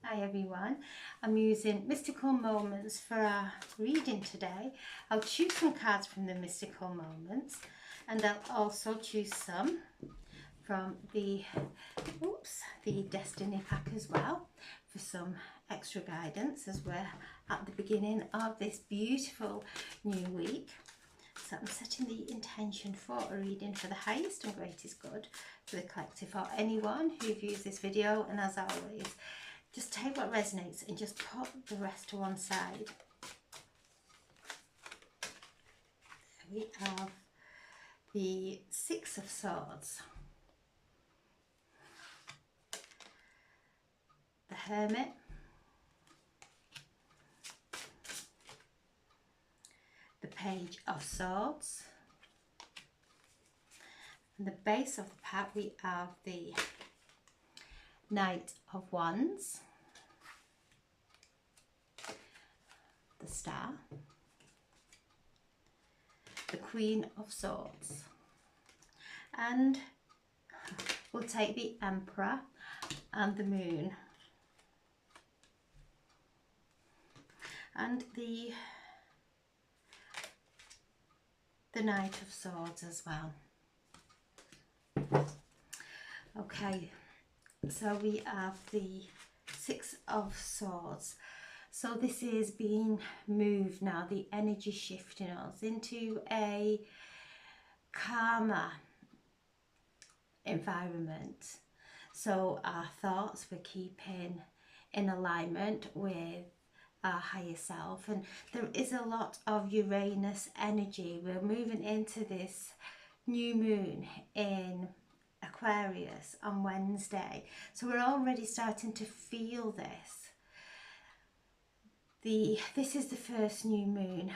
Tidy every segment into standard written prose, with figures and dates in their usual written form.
Hi everyone, I'm using Mystical Moments for our reading today. I'll choose some cards from the Mystical Moments and I'll also choose some from the Destiny pack as well for some extra guidance as we're at the beginning of this beautiful new week. So I'm setting the intention for a reading for the highest and greatest good for the collective or anyone who views this video, and as always, just take what resonates and just put the rest to one side. We have the Six of Swords, the Hermit, the Page of Swords, and the base of the pack we have the Knight of Wands, the Star, the Queen of Swords, and we'll take the Emperor and the Moon, and the Knight of Swords as well. Okay, so we have the Six of Swords. So this is being moved now, the energy shifting us into a calmer environment. So our thoughts we're keeping in alignment with our higher self, and there is a lot of Uranus energy. We're moving into this new moon in Aquarius on Wednesday, so we're already starting to feel this. This is the first new moon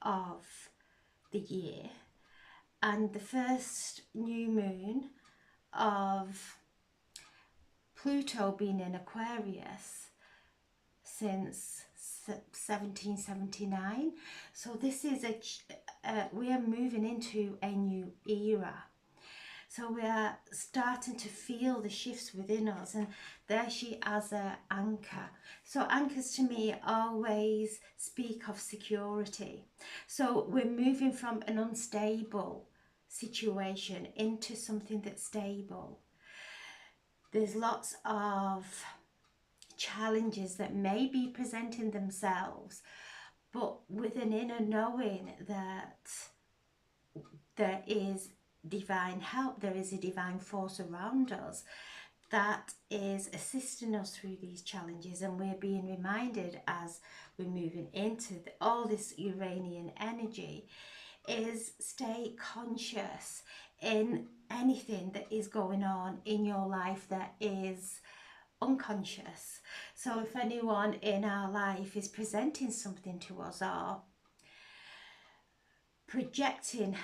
of the year and the first new moon of Pluto being in Aquarius since 1779. So this is we are moving into a new era. So we are starting to feel the shifts within us, and there she as an anchor. So anchors to me always speak of security. So we're moving from an unstable situation into something that's stable. There's lots of challenges that may be presenting themselves, but with an inner knowing that there is divine help, there is a divine force around us that is assisting us through these challenges, and we're being reminded as we're moving into all this Uranian energy is stay conscious in anything that is going on in your life that is unconscious. So if anyone in our life is presenting something to us or projecting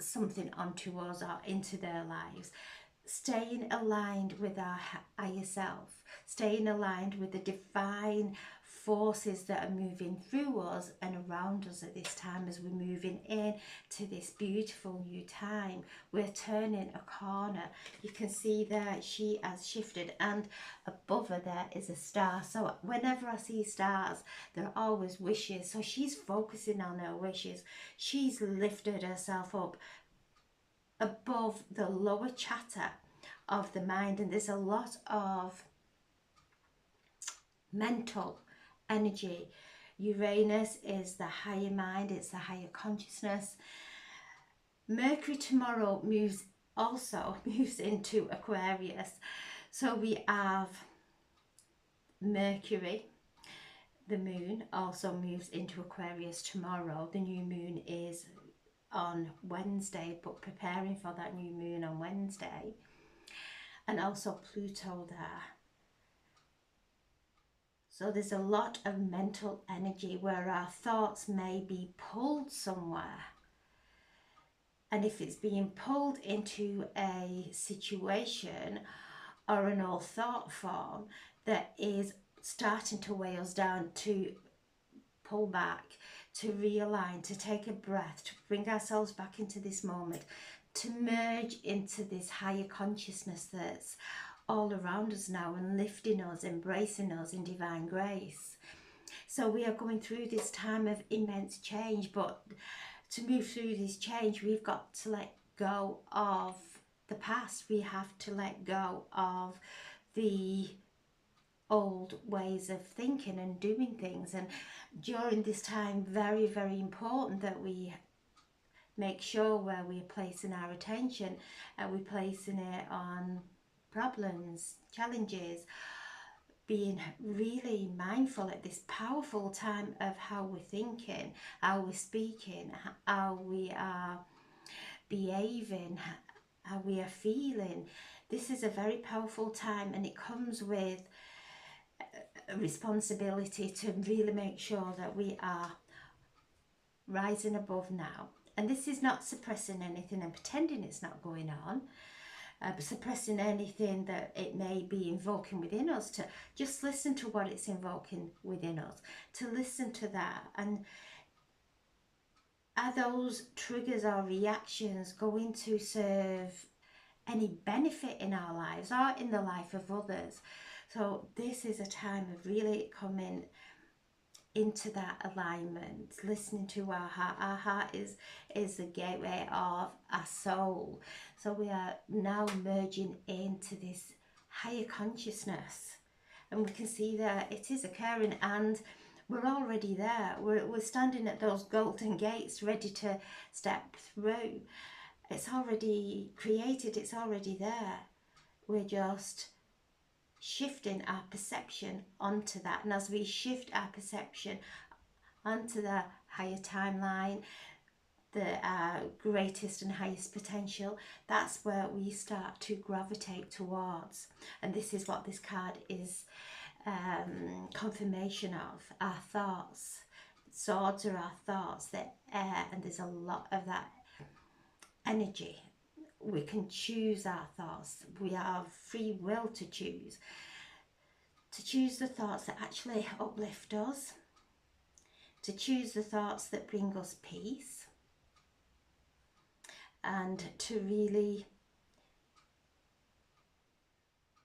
something onto us or into their lives, staying aligned with our higher self, staying aligned with the divine forces that are moving through us and around us at this time as we're moving in to this beautiful new time. We're turning a corner. You can see there she has shifted, and above her there is a star. So whenever I see stars, there are always wishes. So she's focusing on her wishes. She's lifted herself up above the lower chatter of the mind, and there's a lot of mental energy. Uranus is the higher mind, it's the higher consciousness. Mercury tomorrow moves into Aquarius, so we have Mercury. The moon also moves into Aquarius tomorrow. The new moon is on Wednesday, but preparing for that new moon on Wednesday, and also Pluto there. So there's a lot of mental energy where our thoughts may be pulled somewhere, and if it's being pulled into a situation or an old thought form that is starting to weigh us down, to pull back, to realign, to take a breath, to bring ourselves back into this moment, to merge into this higher consciousness that's all around us now and lifting us, embracing us in divine grace. So we are going through this time of immense change, but to move through this change, we've got to let go of the past. We have to let go of the old ways of thinking and doing things. And during this time, very, very important that we make sure where we're placing our attention, we're placing it on problems, challenges, being really mindful at this powerful time of how we're thinking, how we're speaking, how we are behaving, how we are feeling. This is a very powerful time, and it comes with a responsibility to really make sure that we are rising above now. And this is not suppressing anything and pretending it's not going on, suppressing anything that it may be invoking within us. To just listen to what it's invoking within us, to listen to that. And are those triggers or reactions going to serve any benefit in our lives or in the life of others? So this is a time of really coming into that alignment, listening to our heart. Our heart is the gateway of our soul. So we are now merging into this higher consciousness, and we can see that it is occurring, and we're already there. We're standing at those golden gates ready to step through. It's already created, it's already there. We're just shifting our perception onto that. And as we shift our perception onto the higher timeline, the greatest and highest potential, that's where we start to gravitate towards. And this is what this card is confirmation of. Our thoughts. Swords are our thoughts, they're air, and there's a lot of that energy. We can choose our thoughts. We have free will to choose the thoughts that actually uplift us, to choose the thoughts that bring us peace, and to really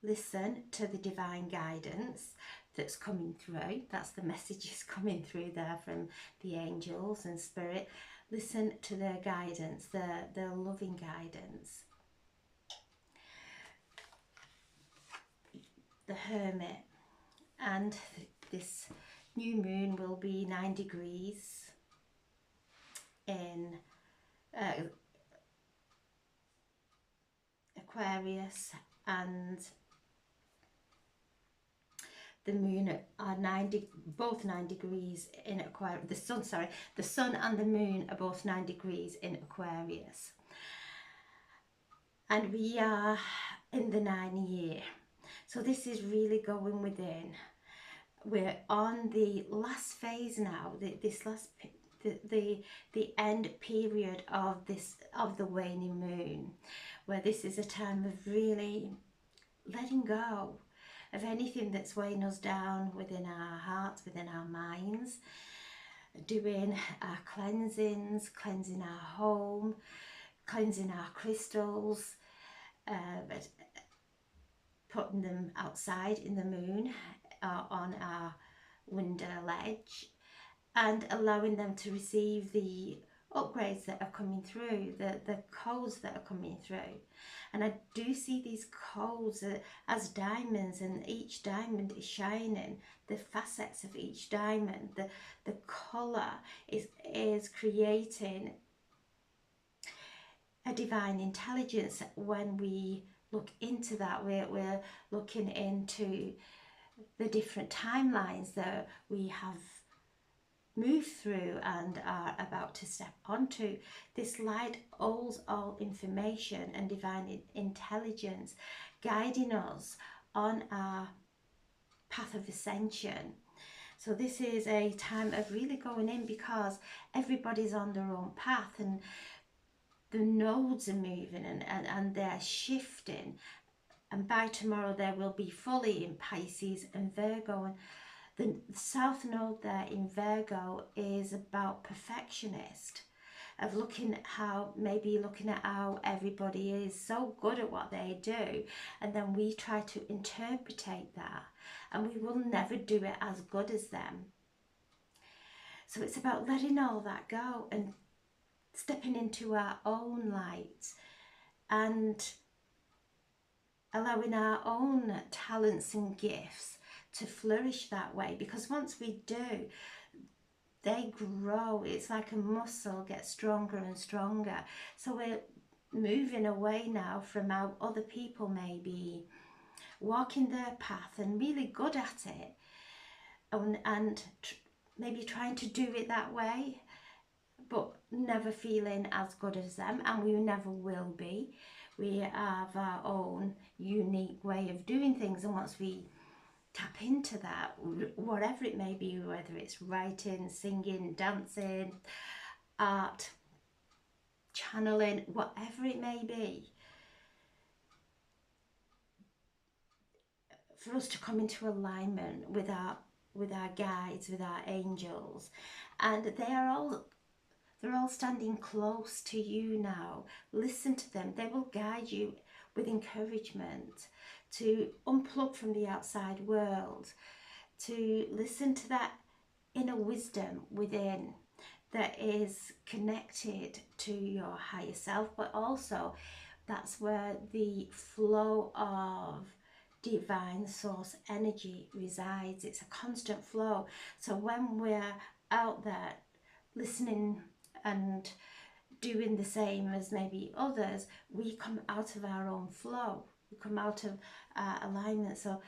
listen to the divine guidance that's coming through. That's the messages coming through there from the angels and spirit. Listen to their guidance, their loving guidance. The Hermit, and this new moon will be 9 degrees in Aquarius, and the moon are both 9 degrees in Aquarius. The sun and the moon are both 9 degrees in Aquarius, and we are in the 9 year. So this is really going within. We're on the last phase now. The end period of the waning moon, where this is a time of really letting go of anything that's weighing us down within our hearts, within our minds, doing our cleansings, cleansing our home, cleansing our crystals, putting them outside in the moon on our window ledge, and allowing them to receive the upgrades that are coming through, the codes that are coming through. And I do see these codes as diamonds, and each diamond is shining. The facets of each diamond, the colour is creating a divine intelligence. When we look into that, we're looking into the different timelines that we have moved through and are about to step onto. This light holds all information and divine intelligence, guiding us on our path of ascension. So this is a time of really going in, because everybody's on their own path, and the nodes are moving and they're shifting. And by tomorrow they will be fully in Pisces and Virgo. And the South Node there in Virgo is about perfectionist. of looking at how, maybe looking at how everybody is so good at what they do, and then we try to interpretate that, and we will never do it as good as them. So it's about letting all that go and stepping into our own light and allowing our own talents and gifts to flourish that way, because once we do, they grow. It's like a muscle, gets stronger and stronger. So we're moving away now from how other people may be walking their path and really good at it, and maybe trying to do it that way, but never feeling as good as them, and we never will be. We have our own unique way of doing things, and once we tap into that, whatever it may be, whether it's writing, singing, dancing, art, channeling, whatever it may be, for us to come into alignment with our guides, with our angels, and they're all standing close to you now. Listen to them. They will guide you with encouragement to unplug from the outside world, to listen to that inner wisdom within that is connected to your higher self, but also that's where the flow of divine source energy resides. It's a constant flow. So when we're out there listening and doing the same as maybe others, we come out of our own flow, we come out of alignment. So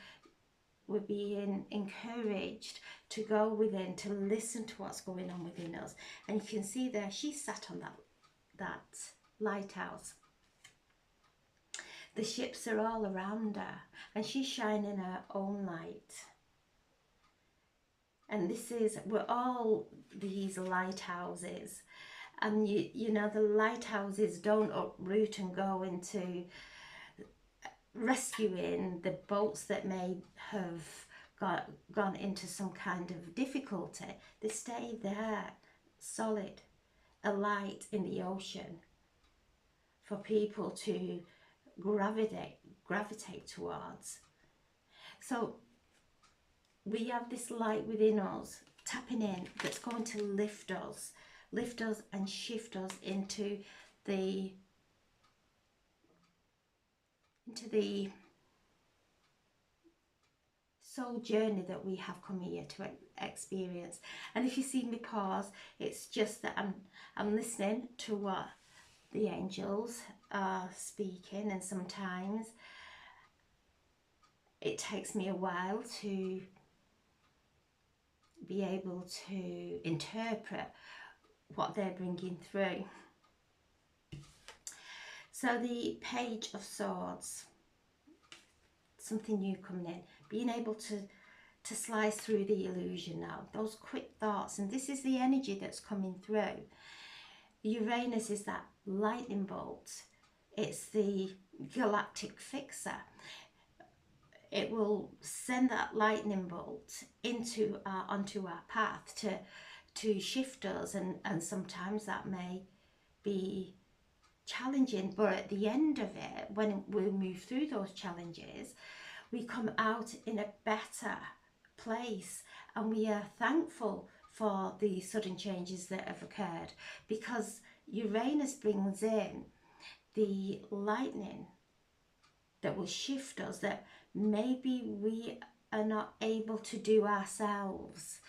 we're being encouraged to go within, to listen to what's going on within us. And you can see there, she sat on that lighthouse. The ships are all around her, and she's shining her own light. And we're all these lighthouses. And you know, the lighthouses don't uproot and go into rescuing the boats that may have gone into some kind of difficulty. They stay there, solid, a light in the ocean for people to gravitate towards. So we have this light within us tapping in, that's going to lift us and shift us into the soul journey that we have come here to experience. And if you see me pause, it's just that I'm listening to what the angels are speaking, and sometimes it takes me a while to be able to interpret what they're bringing through. So the Page of Swords, something new coming in, being able to slice through the illusion now, those quick thoughts, and this is the energy that's coming through. Uranus is that lightning bolt. It's the galactic fixer. It will send that lightning bolt onto our path to shift us, and sometimes that may be challenging, but at the end of it, when we move through those challenges, we come out in a better place, and we are thankful for the sudden changes that have occurred, because Uranus brings in the lightning that will shift us, that maybe we are not able to do ourselves,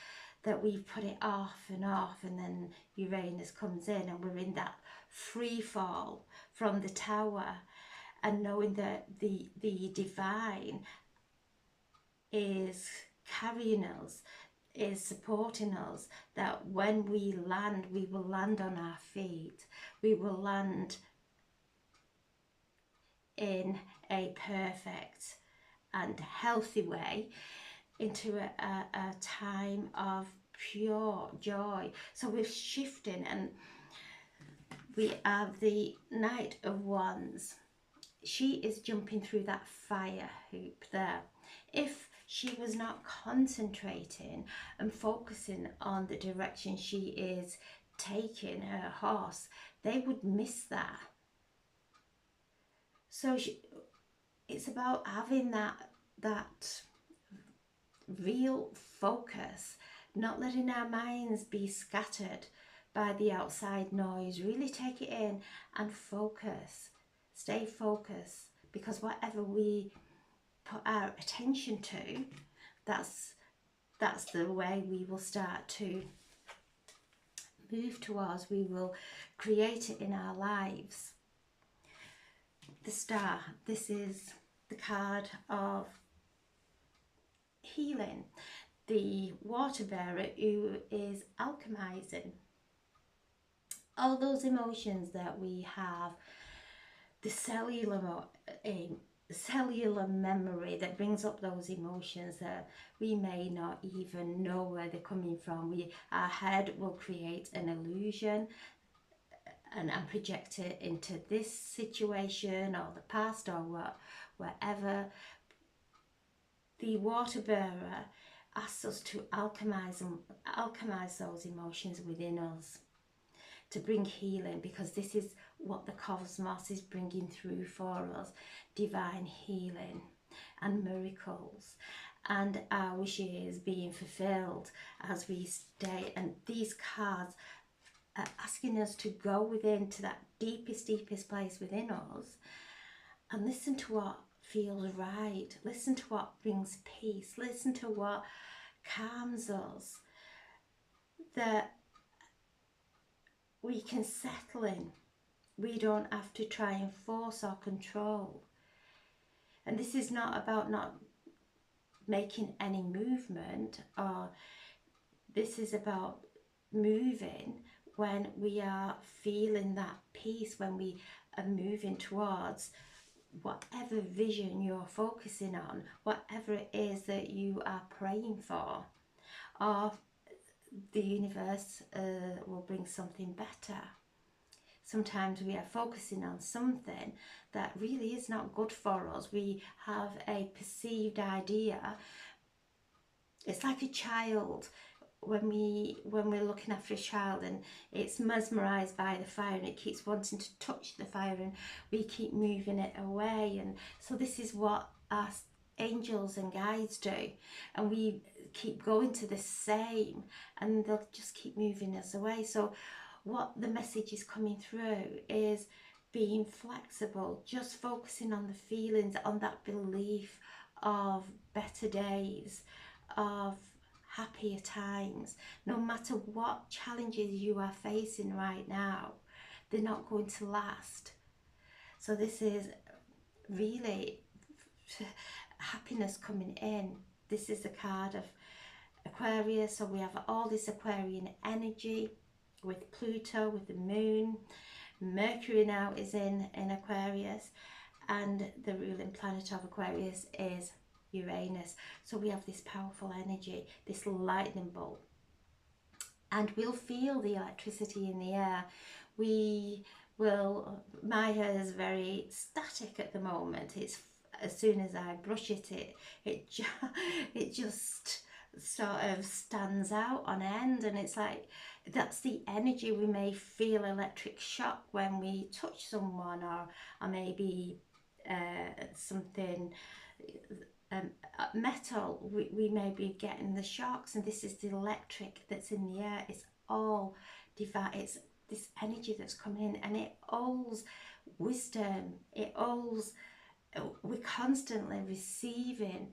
that we put it off, and then Uranus comes in, and we're in that free fall from the tower, and knowing that the divine is carrying us, is supporting us, that when we land, we will land on our feet, we will land in a perfect and healthy way into a time of pure joy. So we're shifting, and we have the Knight of Wands. She is jumping through that fire hoop there. If she was not concentrating and focusing on the direction she is taking her horse, they would miss that. So it's about having that real focus, not letting our minds be scattered by the outside noise. Really take it in and focus. Stay focused, because whatever we put our attention to, that's the way we will start to move towards. We will create it in our lives. The Star, this is the card of healing, the water bearer who is alchemizing all those emotions that we have, the cellular memory that brings up those emotions that we may not even know where they're coming from. Our head will create an illusion and project it into this situation or the past or wherever. The water bearer asks us to alchemize those emotions within us, to bring healing, because this is what the cosmos is bringing through for us: divine healing and miracles, and our wishes being fulfilled as we stay. And these cards are asking us to go within to that deepest place within us and listen to what feels right, listen to what brings peace, listen to what calms us, that we can settle in. We don't have to try and force or control. And this is not about not making any movement, or this is about moving when we are feeling that peace, when we are moving towards whatever vision you're focusing on, whatever it is that you are praying for, or the universe will bring something better. Sometimes we are focusing on something that really is not good for us. We have a perceived idea. It's like a child. When we're looking after a child and it's mesmerized by the fire and it keeps wanting to touch the fire, and we keep moving it away. And so this is what our angels and guides do, and we keep going to the same, and they'll just keep moving us away. So what the message is coming through is being flexible, just focusing on the feelings, on that belief of better days, of happier times. No matter what challenges you are facing right now, they're not going to last. So this is really happiness coming in. This is the card of Aquarius, so we have all this Aquarian energy with Pluto, with the moon. Mercury now is in Aquarius, and the ruling planet of Aquarius is Uranus. So we have this powerful energy, this lightning bolt, and we'll feel the electricity in the air. We will, my hair is very static at the moment. It's, as soon as I brush it just sort of stands out on end, and it's like, that's the energy. We may feel electric shock when we touch someone, or maybe something metal, we may be getting the shocks, and this is the electric that's in the air. It's all divine. It's this energy that's coming in, and it holds wisdom. It holds, we're constantly receiving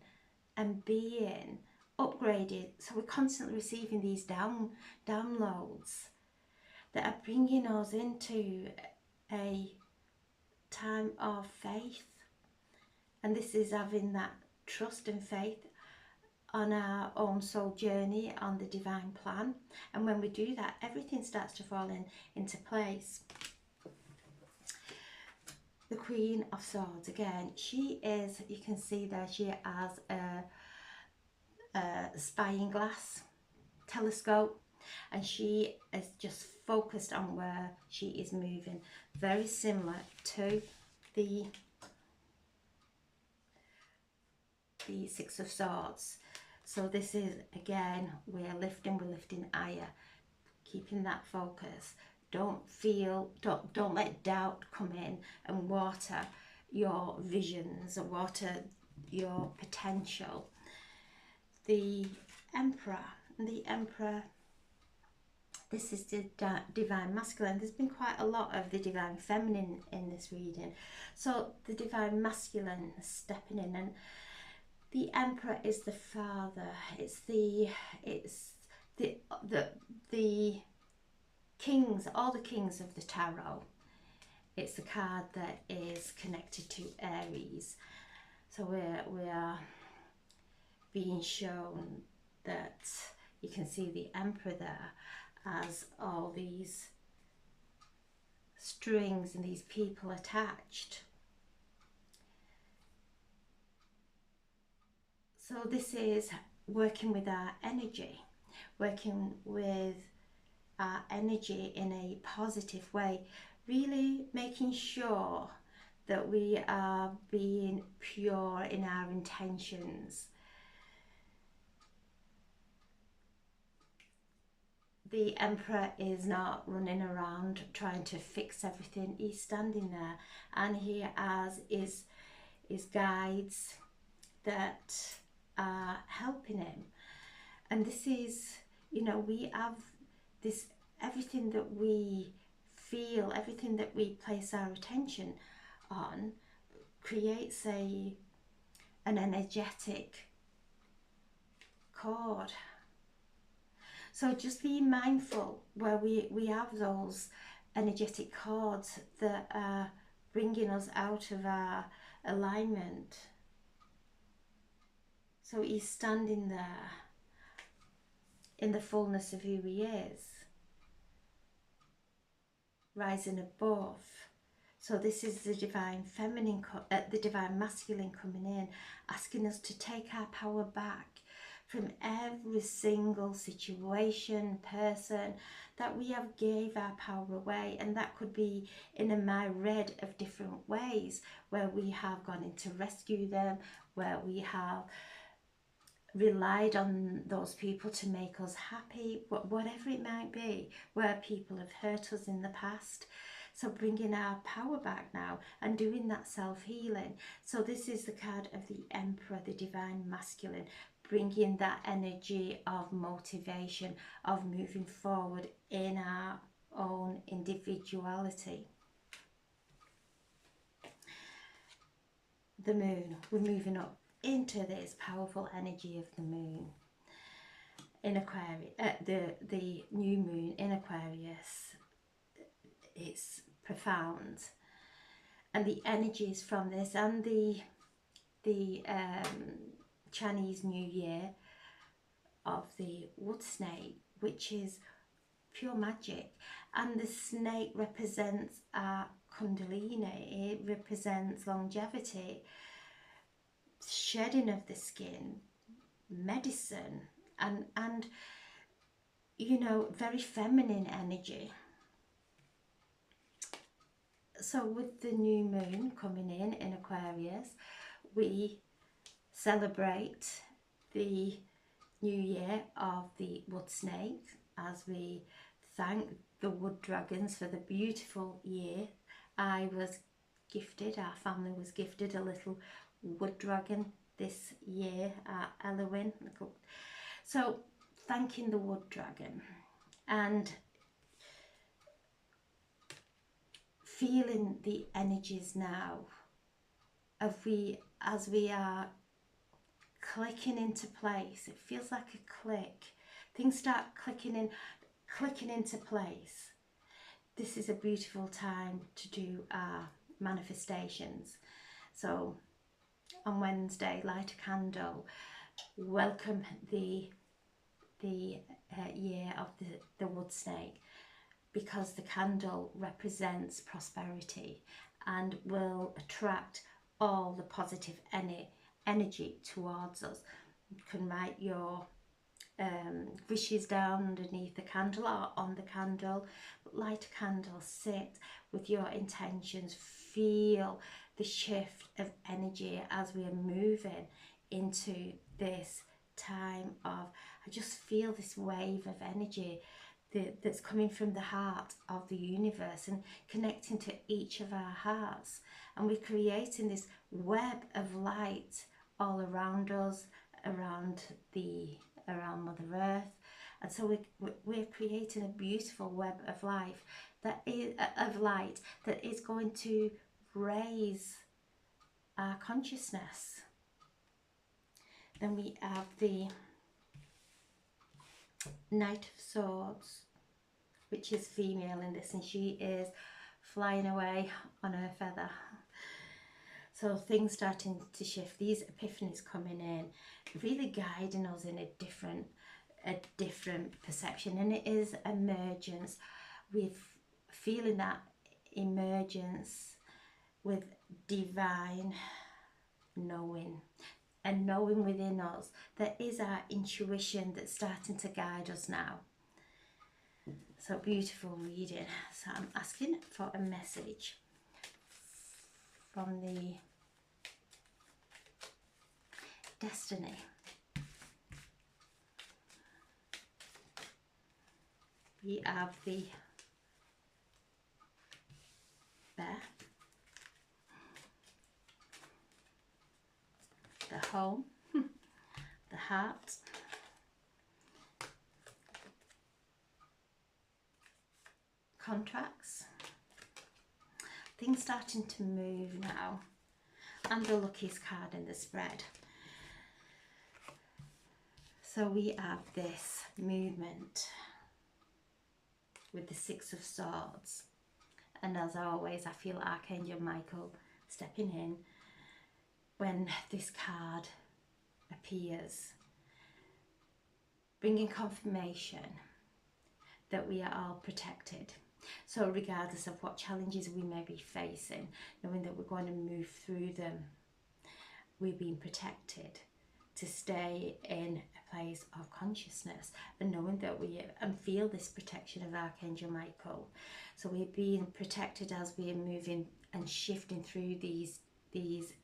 and being upgraded. So we're constantly receiving these downloads that are bringing us into a time of faith. And this is having that trust and faith on our own soul journey, on the divine plan. And when we do that, everything starts to fall into place. The Queen of Swords, again, she is, you can see there, she has a spying glass, telescope, and she is just focused on where she is moving. Very similar to the Six of Swords. So this is, again, we're lifting higher, keeping that focus. Don't let doubt come in and water your visions or water your potential. The Emperor, this is the Divine Masculine. There's been quite a lot of the Divine Feminine in this reading. So the Divine Masculine stepping in, and the Emperor is the father. It's the kings, all the kings of the tarot. It's the card that is connected to Aries. So we are being shown that you can see the Emperor there as all these strings and these people attached. So this is working with our energy, working with our energy in a positive way, really making sure that we are being pure in our intentions. The Emperor is not running around trying to fix everything. He's standing there, and he has his guides that are helping him. And this is, you know, we have this, everything that we feel, everything that we place our attention on creates an energetic cord. So just be mindful where we have those energetic cords that are bringing us out of our alignment. So he's standing there in the fullness of who he is, rising above. So this is the Divine Feminine, the Divine Masculine coming in, asking us to take our power back from every single situation, person that we have gave our power away. And that could be in a myriad of different ways, where we have gone in to rescue them, where we have relied on those people to make us happy, whatever it might be, where people have hurt us in the past. So bringing our power back now and doing that self-healing. So this is the card of the Emperor, the Divine Masculine, bringing that energy of motivation, of moving forward in our own individuality. The Moon, we're moving up into this powerful energy of the Moon in Aquarius, the new Moon in Aquarius. It's profound, and the energies from this, and the Chinese New Year of the wood snake, which is pure magic, and the snake represents our Kundalini. It represents longevity, shedding of the skin, medicine, and you know, very feminine energy. So with the new moon coming in Aquarius, we celebrate the new year of the wood snake, as we thank the wood dragons for the beautiful year. I was gifted, our family was gifted a little wood dragon this year at Halloween. So thanking the wood dragon and feeling the energies now of as we are clicking into place. It feels like a click. Things start clicking into place. This is a beautiful time to do our manifestations. So on Wednesday, light a candle, welcome the year of the wood snake, because the candle represents prosperity and will attract all the positive energy towards us. You can write your wishes down underneath the candle or on the candle, but light a candle, sit with your intentions, feel the shift of energy as we are moving into this time of, I just feel this wave of energy that's coming from the heart of the universe and connecting to each of our hearts. And we're creating this web of light all around us, around Mother Earth. And so we're creating a beautiful web of life of light that is going to raise our consciousness. Then we have the Knight of Swords, which is female in this, and she is flying away on her feather. So things starting to shift, these epiphanies coming in, really guiding us in a different perception. And it is emergence. We're feeling that emergence with divine knowing, and knowing within us that is our intuition that's starting to guide us now. So beautiful reading. So I'm asking for a message from the Destiny. We have the Bear, the Home, the Heart, Contracts. Things starting to move now, and the luckiest card in the spread. So we have this movement with the Six of Swords, and as always I feel Archangel Michael stepping in when this card appears, bringing confirmation that we are all protected. So regardless of what challenges we may be facing, knowing that we're going to move through them, we're being protected to stay in a place of consciousness, and knowing that we feel this protection of Archangel Michael. So we're being protected as we are moving and shifting through these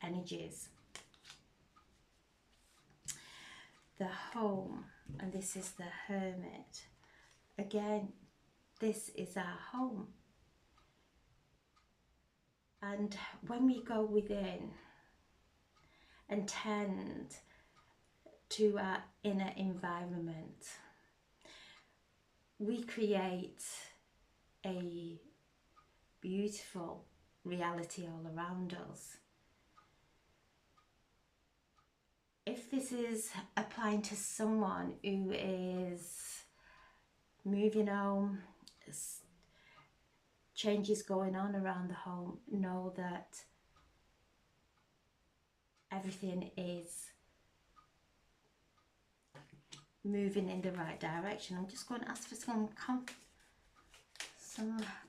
energies. The Home, and this is the Hermit. Again, this is our home. And when we go within and tend to our inner environment, we create a beautiful reality all around us. If this is applying to someone who is moving home, changes going on around the home, know that everything is moving in the right direction. I'm just going to ask for some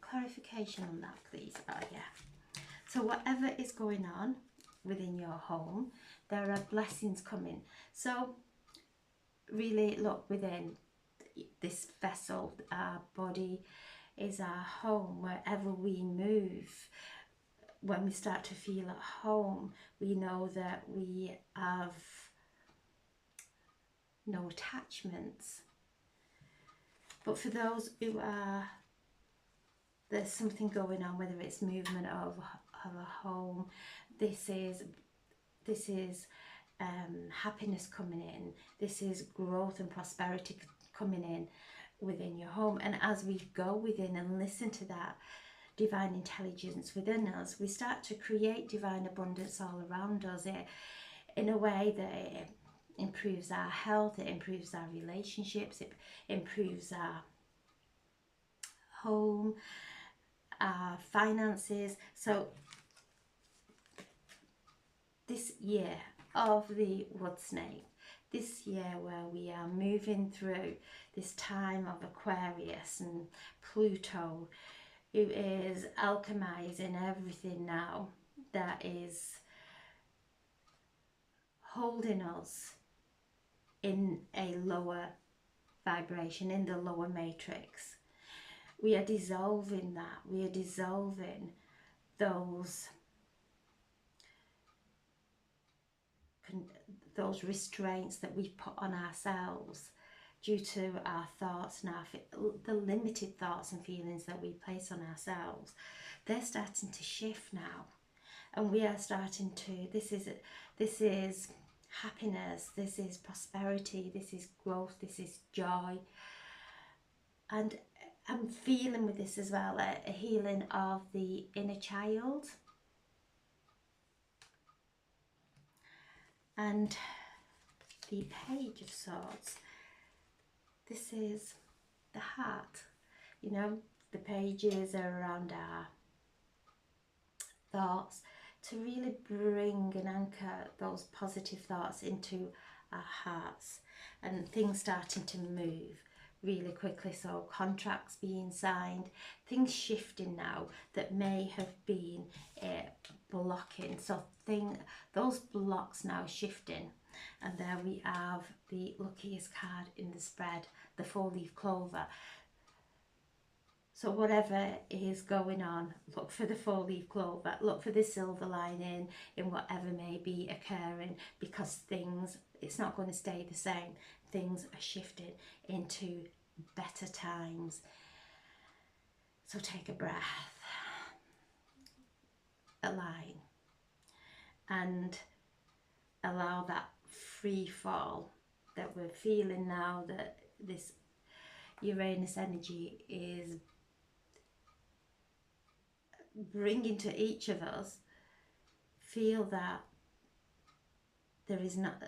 clarification on that, please. Oh yeah. So whatever is going on within your home, there are blessings coming. So really look within this vessel. Our body is our home. Wherever we move, when we start to feel at home, we know that we have no attachments. But for those who are, there's something going on, whether it's movement of a home, this is happiness coming in, this is growth and prosperity coming in within your home. And as we go within and listen to that divine intelligence within us, we start to create divine abundance all around us in a way that it improves our health, it improves our relationships, it improves our home, our finances. So this year of the wood snake, this year where we are moving through this time of Aquarius and Pluto, who is alchemizing everything now that is holding us in a lower vibration, in the lower matrix. We are dissolving that. We are dissolving those restraints that we put on ourselves due to our thoughts and the limited thoughts and feelings that we place on ourselves, they're starting to shift now. And we are starting to, this is happiness, this is prosperity, this is growth, this is joy. And I'm feeling with this as well a healing of the inner child. And the Page of Swords, this is the heart. You know, the pages are around our thoughts, to really bring and anchor those positive thoughts into our hearts, and things starting to move really quickly. So contracts being signed, things shifting now that may have been blocking. So those blocks now shifting. And there we have the luckiest card in the spread, the 4-leaf clover. So whatever is going on, look for the 4-leaf clover, look for the silver lining in whatever may be occurring, because it's not going to stay the same. Things are shifting into better times. So take a breath, align, and allow that free fall that we're feeling now, that this Uranus energy is bringing to each of us. Feel that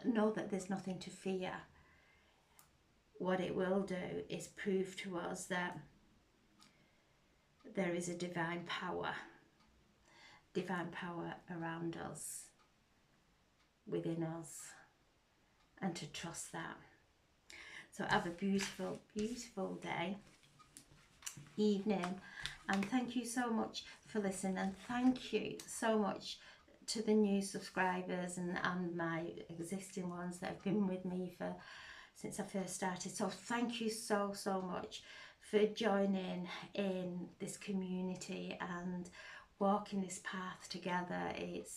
know that there's nothing to fear. What it will do is prove to us that there is a divine power around us, within us, and to trust that. So have a beautiful, beautiful day, evening, and thank you so much for listening, and thank you so much to the new subscribers and my existing ones that have been with me since I first started. So thank you so much for joining in this community and walking this path together. It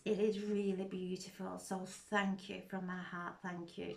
is really beautiful. So thank you from my heart. Thank you.